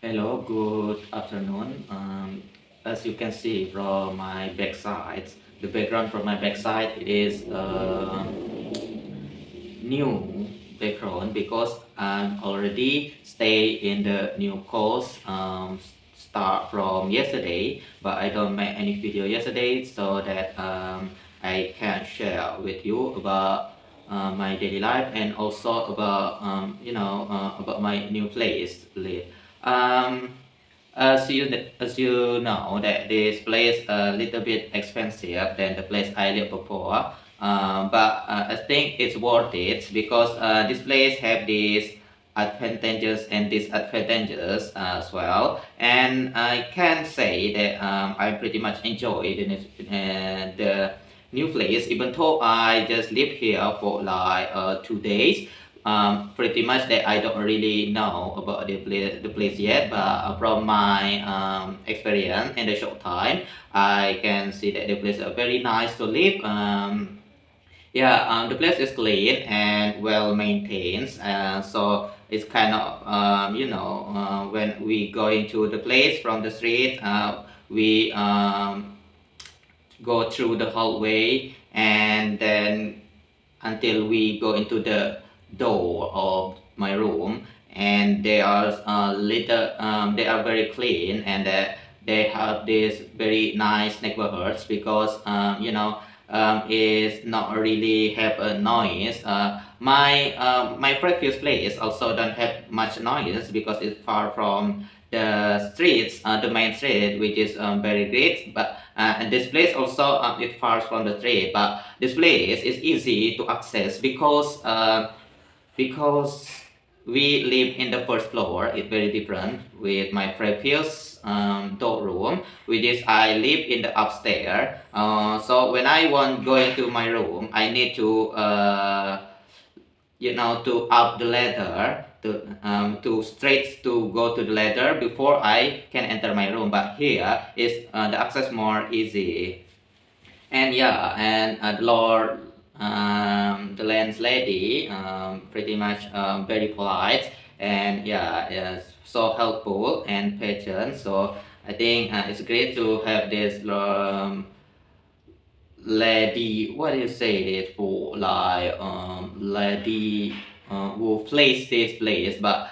Hello, good afternoon. As you can see from my backside, the background from my backside is new background because I'm already stay in the new course start from yesterday, but I don't make any video yesterday so that I can share with you about my daily life and also about about my new place live. Um, as you know that this place a little bit expensive than the place I lived before, but I think it's worth it because this place have these advantages and disadvantages as well. And I can say that I pretty much enjoyed the new place, even though I just live here for like 2 days. Pretty much that I don't really know about the place yet, but from my experience in the short time, I can see that the place is very nice to live. Yeah, the place is clean and well maintained, so it's kind of when we go into the place from the street, we go through the hallway and then until we go into the door of my room, and they are they are very clean, and they have this very nice neighborhoods because it's not really have a noise. My previous place also don't have much noise because it's far from the streets, the main street, which is very great. But and this place also is far from the street, but this place is easy to access because we live in the first floor. It's very different with my previous dog room, which is I live in the upstairs. So when I want go into my room, I need to up the ladder to straight to go to the ladder before I can enter my room. But here is the access more easy. And yeah, and the landlady, pretty much very polite, and yeah, yes, so helpful and patient. So I think it's great to have this lady. What do you say it for? Like lady who plays this place, but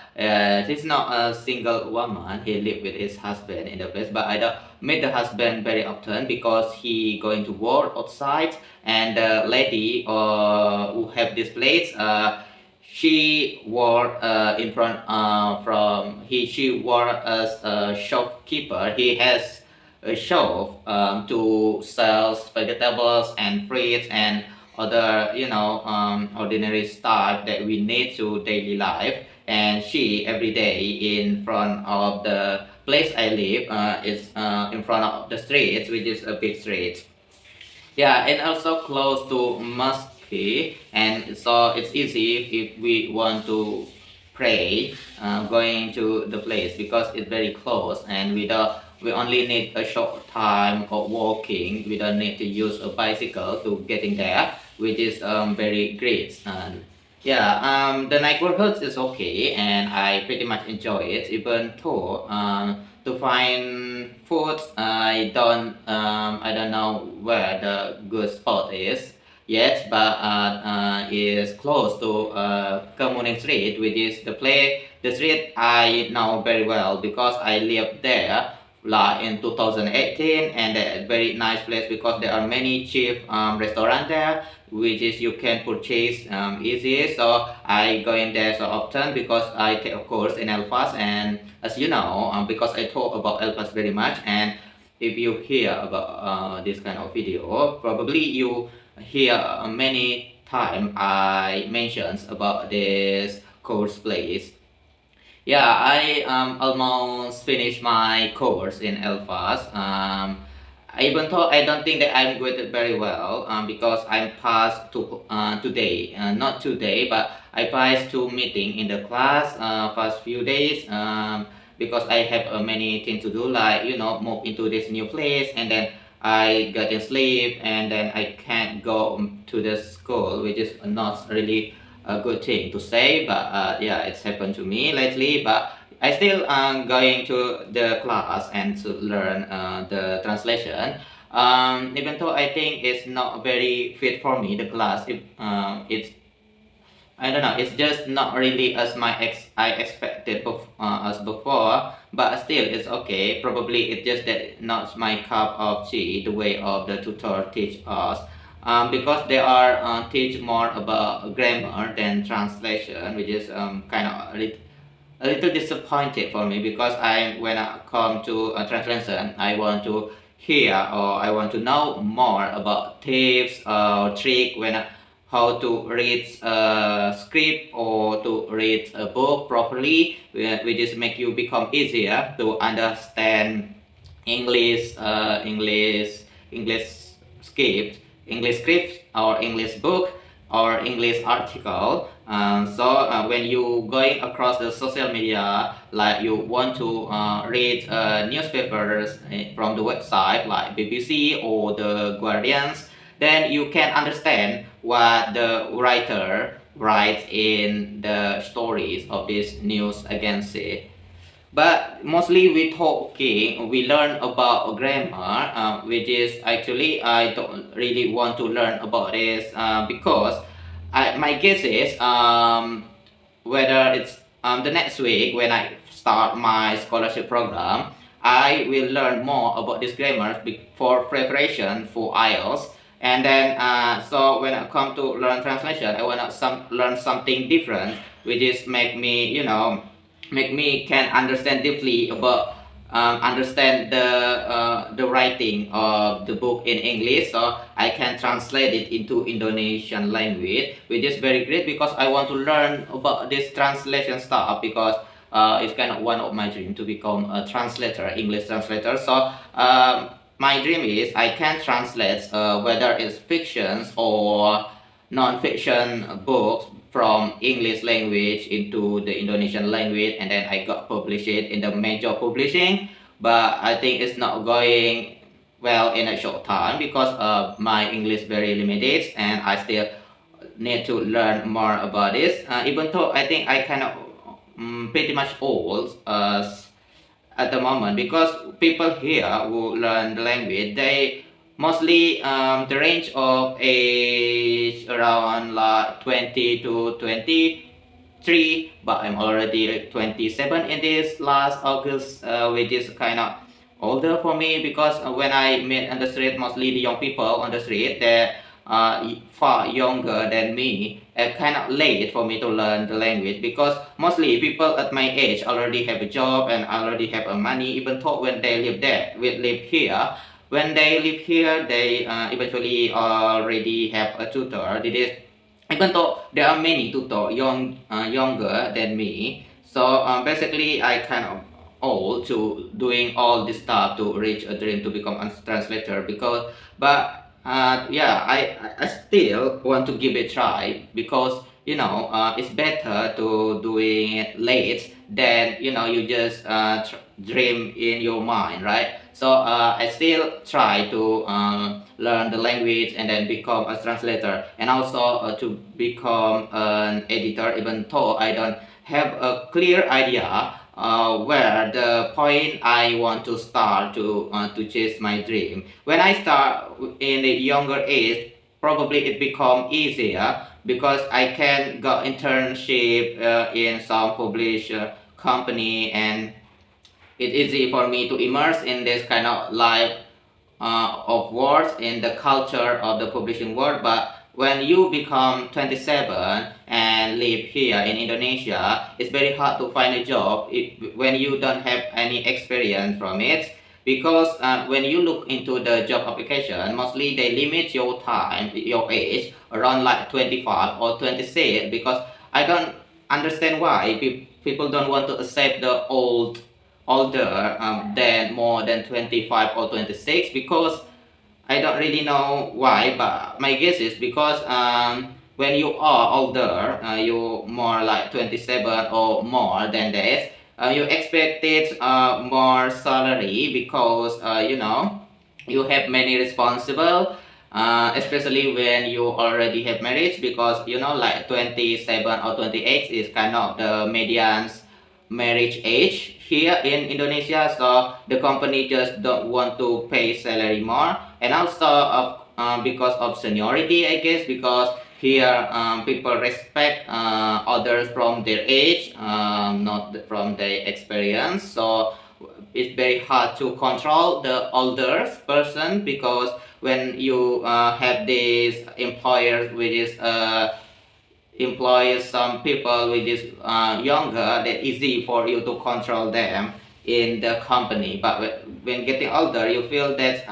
she's not a single woman. He live with his husband in the place, but I don't meet the husband very often because he going to work outside. And the lady who have this place, she work in front from he she work as a shopkeeper. He has a shop to sell vegetables and fruits and other ordinary stuff that we need to daily life. And she every day in front of the place I live is in front of the street, which is a big street. Yeah, and also close to mosque, and so it's easy if we want to pray going to the place because it's very close, and we only need a short time of walking. We don't need to use a bicycle to getting there, which is very great. And yeah, the neighborhood is okay, and I pretty much enjoy it. Even though to find food, I don't know where the good spot is yet, but is close to Kemuning Street, which is the street I know very well because I lived there like in 2018, and a very nice place because there are many cheap restaurant there, which is you can purchase easy. So I go in there so often because I take a course in Elfas, and as you know, because I talk about Elfas very much, and if you hear about this kind of video, probably you hear many time I mentions about this course place. Yeah, I almost finished my course in Elfas. Even though I don't think that I'm graded very well, because I'm passed to today, not today, but I passed to meeting in the class past few days. Because I have many things to do, like move into this new place, and then I got in sleep, and then I can't go to the school, which is not really a good thing to say, but yeah, it's happened to me lately. But I still going to the class and to learn the translation. Even though I think it's not very fit for me, the class, it's I don't know. It's just not really as I expected as before, but still it's okay. Probably it's just that not my cup of tea. The way of the tutor teach us, because they are teach more about grammar than translation, which is kind of a little disappointed for me because when I come to a translation, I want to hear or I want to know more about tips or trick how to read a script or to read a book properly, which is make you become easier to understand English, English script, English script or English book or English article. When you going across the social media, like you want to read newspapers from the website like BBC or the Guardians, then you can understand what the writer writes in the stories of this news agency. But mostly we talking, we learn about grammar, which is actually I don't really want to learn about this because my guess is whether it's the next week when I start my scholarship program, I will learn more about this grammar for preparation for IELTS. And then, so when I come to learn translation, I want to learn something different, which is make me can understand deeply about understand the writing of the book in English, so I can translate it into Indonesian language, which is very great because I want to learn about this translation stuff because it's kind of one of my dreams to become a translator, English translator. So my dream is I can translate whether it's fictions or non-fiction books from English language into the Indonesian language, and then I got published it in the major publishing. But I think it's not going well in a short time because my English very limited, and I still need to learn more about this. Even though I think I kind of pretty much old at the moment because people here who learn the language, they mostly the range of age around like 20 to 23, but I'm already 27 in this last August, which is kind of older for me because when I meet on the street, mostly the young people on the street, they're far younger than me. Kind of late for me to learn the language because mostly people at my age already have a job and already have a money. Even though when they live there, we live here. When they live here, they eventually already have a tutor. It is even though there are many tutor younger than me. So basically, I kind of old to doing all this stuff to reach a dream to become a translator because but yeah, I still want to give it a try because it's better to doing it late than you just dream in your mind, right? So I still try to learn the language and then become a translator and also to become an editor, even though I don't have a clear idea where the point I want to start to chase my dream. When I start in the younger age, probably it become easier because I can go internship in some publisher company, and it's easy for me to immerse in this kind of life of words in the culture of the publishing world. But when you become 27 and live here in Indonesia, it's very hard to find a job when you don't have any experience from it. Because when you look into the job application, mostly they limit your time, your age, around like 25 or 26. Because I don't understand why people don't want to accept the older than more than 25 or 26 because I don't really know why, but my guess is because when you are older, you more like 27 or more than that, you expected more salary because you have many responsible, especially when you already have marriage because like 27 or 28 is kind of the median marriage age here in Indonesia, so the company just don't want to pay salary more, and also because of seniority, I guess, because here people respect others from their age, not from their experience. So it's very hard to control the older person, because when you have these employers which is employs some people which is younger, that easy for you to control them in the company. But when getting older, you feel that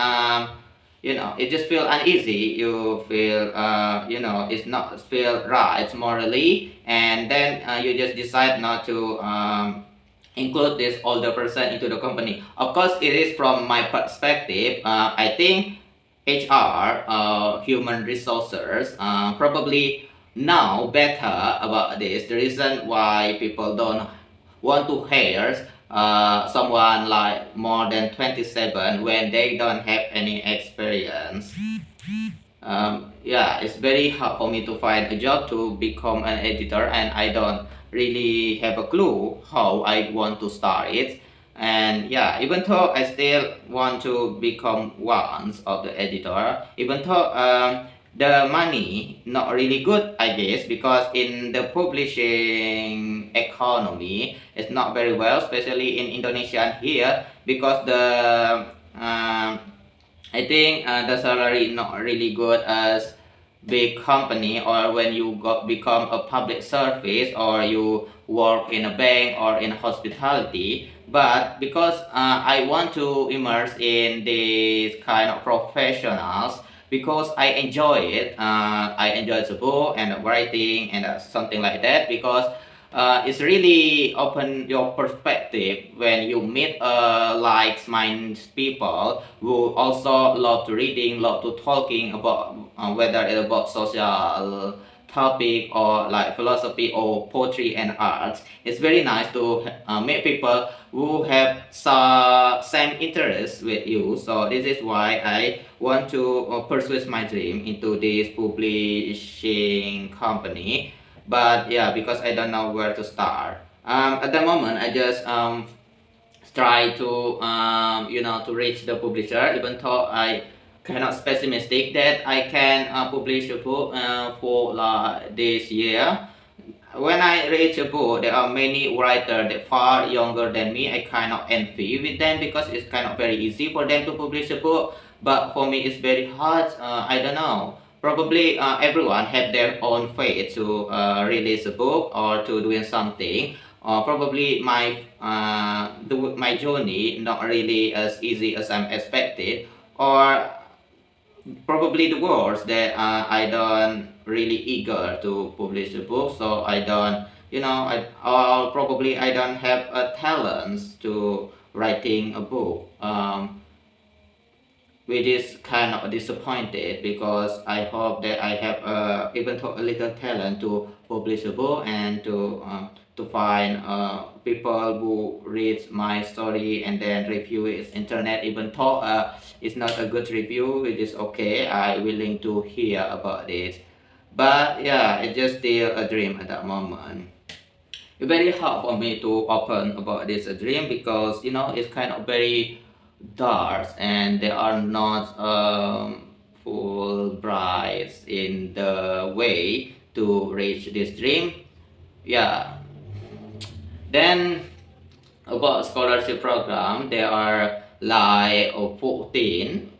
it just feel uneasy. You feel it's not feel right morally, and then you just decide not to include this older person into the company. Of course, it is from my perspective. I think HR, human resources, probably know better about this. The reason why people don't want to hire someone like more than 27 when they don't have any experience. Yeah, it's very hard for me to find a job to become an editor, and I don't really have a clue how I want to start it. And yeah, even though I still want to become one of the editor, even though the money not really good, I guess, because in the publishing economy it's not very well, especially in Indonesia and here, because I think the salary not really good as big company, or when you become a public service, or you work in a bank or in hospitality. But because I want to immerse in this kind of professionals, because I enjoy it. I enjoy the book and writing and something like that, because it's really open your perspective when you meet like-minded people who also love to reading, love to talking about whether it's about social topic or like philosophy or poetry and arts. It's very nice to meet people who have same interests with you. So this is why I want to pursue my dream into this publishing company. But yeah, because I don't know where to start. At the moment, I just try to to reach the publisher, even though I cannot pessimistic that I can publish a book for this year. When I read a book, there are many writers that far younger than me. I kind of envy with them, because it's kind of very easy for them to publish a book. But for me, it's very hard. I don't know. Probably everyone have their own fate to release a book or to doing something. Probably my journey not really as easy as I'm expected, or probably the words that I don't really eager to publish a book, so I don't, or probably I don't have a talent to writing a book, which is kind of disappointed, because I hope that I have even though a little talent to publish a book, and to find people who read my story and then review it internet, even though it's not a good review, which is okay. I willing to hear about this. But yeah, it's just still a dream at that moment. It's very hard for me to open about this dream, because it's kind of very dark, and there are not full brights in the way to reach this dream. Yeah. Then about scholarship program, there are like 14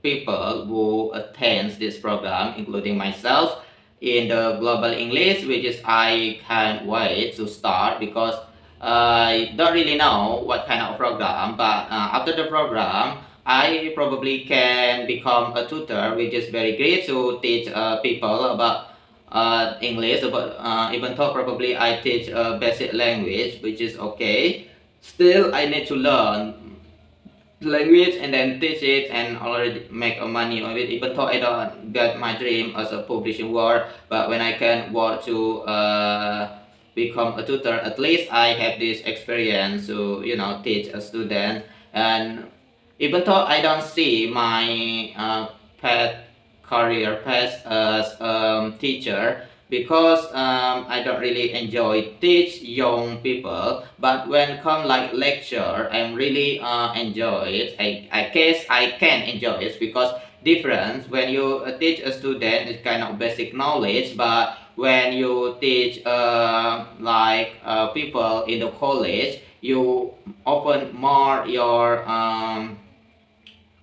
people who attend this program, including myself, in the global English, which is I can't wait to start, because I don't really know what kind of program. But after the program, I probably can become a tutor, which is very great to teach people about English. About even though probably I teach basic language, which is okay. Still, I need to learn language and then teach it and already make a money of it, even though I don't get my dream as a publishing world. But when I can work to become a tutor, at least I have this experience to teach a student. And even though I don't see my path career path as teacher, because I don't really enjoy teach young people. But when come like lecture, I'm really enjoy it. I guess I can enjoy it because difference when you teach a student is kind of basic knowledge, but when you teach people in the college, you open more your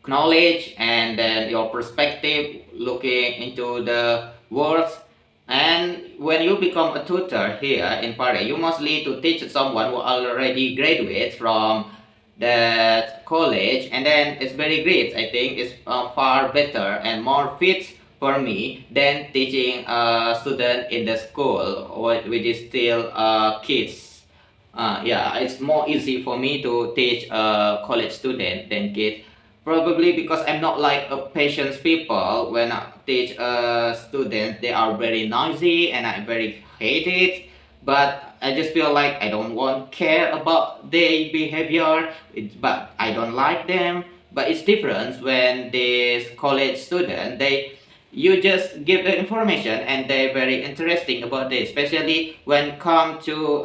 knowledge and then your perspective looking into the words. And when you become a tutor here in Paris, you mostly to teach someone who already graduates from that college, and then it's very great. I think it's far better and more fit for me than teaching a student in the school which is still kids. Yeah, it's more easy for me to teach a college student than kids. Probably because I'm not like a patience people. When I teach a student, they are very noisy and I very hate it. But I just feel like I don't want care about their behavior. But I don't like them. But it's different when this college student, you just give the information and they're very interesting about this, especially when come to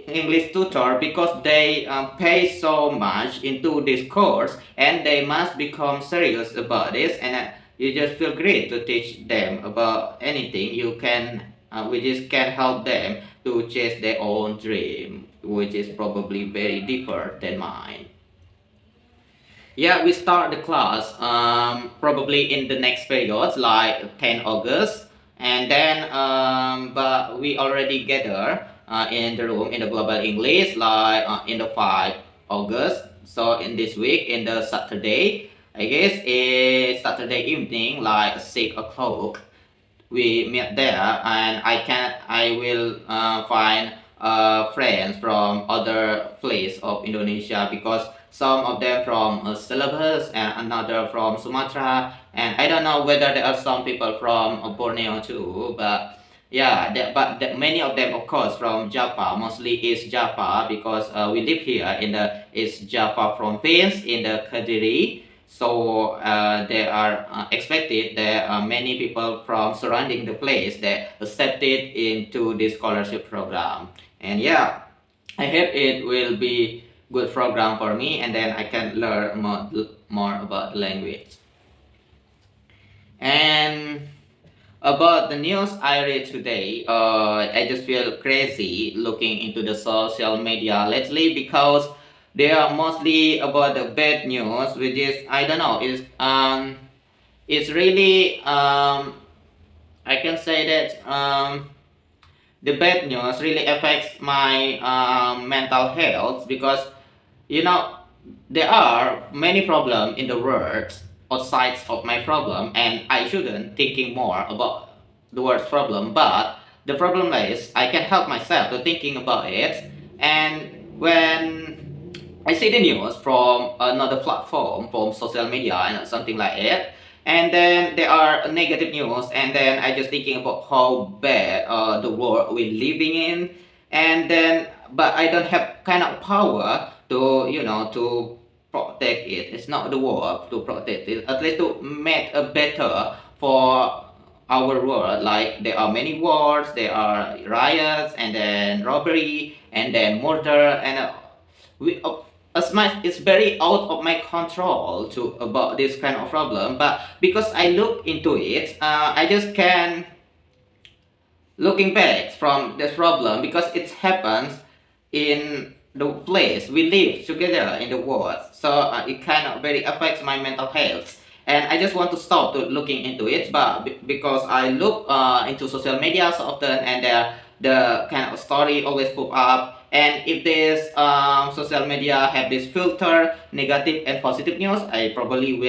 English tutor, because they pay so much into this course and they must become serious about this, and you just feel great to teach them about anything you can, which is can help them to chase their own dream, which is probably very different than mine. Yeah, we start the class probably in the next periods like 10 August, and then but we already gather in the room in the global English like in the 5 August. So in this week, in the Saturday, I guess it's Saturday evening like 6 o'clock, we met there, and I will find friends from other place of Indonesia, because some of them from Celebes and another from Sumatra, and I don't know whether there are some people from Borneo too, but yeah, many of them of course from Java, mostly East Java, because we live here in the East Java province in the Kediri. So they are expected there are many people from surrounding the place that accepted into this scholarship program. And yeah, I hope it will be good program for me, and then I can learn more about the language. And about the news I read today, I just feel crazy looking into the social media lately, because they are mostly about the bad news, which is, I don't know, it's really I can say that the bad news really affects my mental health, because you know there are many problems in the world outside of my problem, and I shouldn't thinking more about the world's problem. But the problem is I can help myself to thinking about it. And when I see the news from another platform, from social media and something like it, and then there are negative news, and then I just thinking about how bad the world we're living in, and then but I don't have kind of power to to protect it. It's not the world to protect it, at least to make a better for our world. Like there are many wars, there are riots, and then robbery, and then murder, and we as much it's very out of my control to about this kind of problem. But because I look into it, I just can looking back from this problem, because it happens in the place we live together in the world. So it kind of very affects my mental health, and I just want to stop to looking into it. But because I look into social media so often, and the kind of story always pop up, and if this social media have this filter negative and positive news, I probably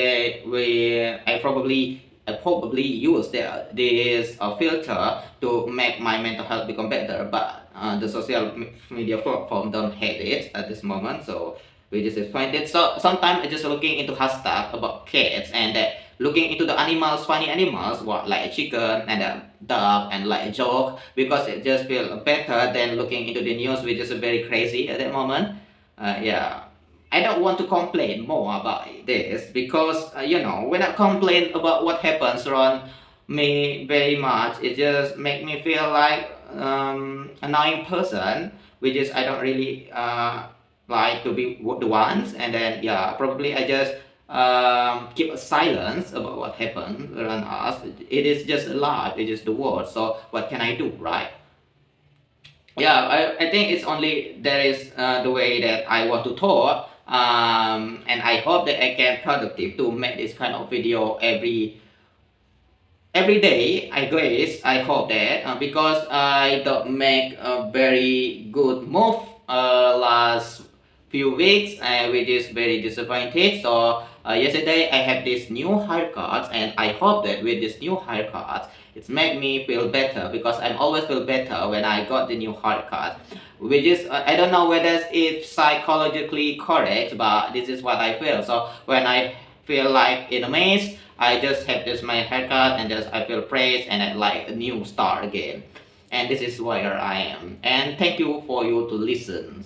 use this filter to make my mental health become better. But the social media platform don't have it at this moment, so we just find it. So sometimes I just looking into hashtag about cats, and looking into the animals, funny animals, what like a chicken and a dog, and like a joke, because it just feel better than looking into the news, which is very crazy at that moment. Yeah, I don't want to complain more about this, because when I complain about what happens around me very much. It just make me feel like annoying person, which is I don't really like to be the ones. And then yeah, probably I just keep a silence about what happened around us. It is just life. It is the world. So what can I do, right? Yeah, I think it's only there is the way that I want to talk, and I hope that I can productive to make this kind of video every day. I guess I hope that because I don't make a very good move last few weeks, which is very disappointed. So yesterday I have this new haircut, and I hope that with this new haircut it's made me feel better, because I'm always feel better when I got the new haircut, which is I don't know whether it's psychologically correct, but this is what I feel. So when I feel like in a maze, I just have this my haircut and just I feel fresh and I like a new start again. And this is where I am. And thank you for you to listen.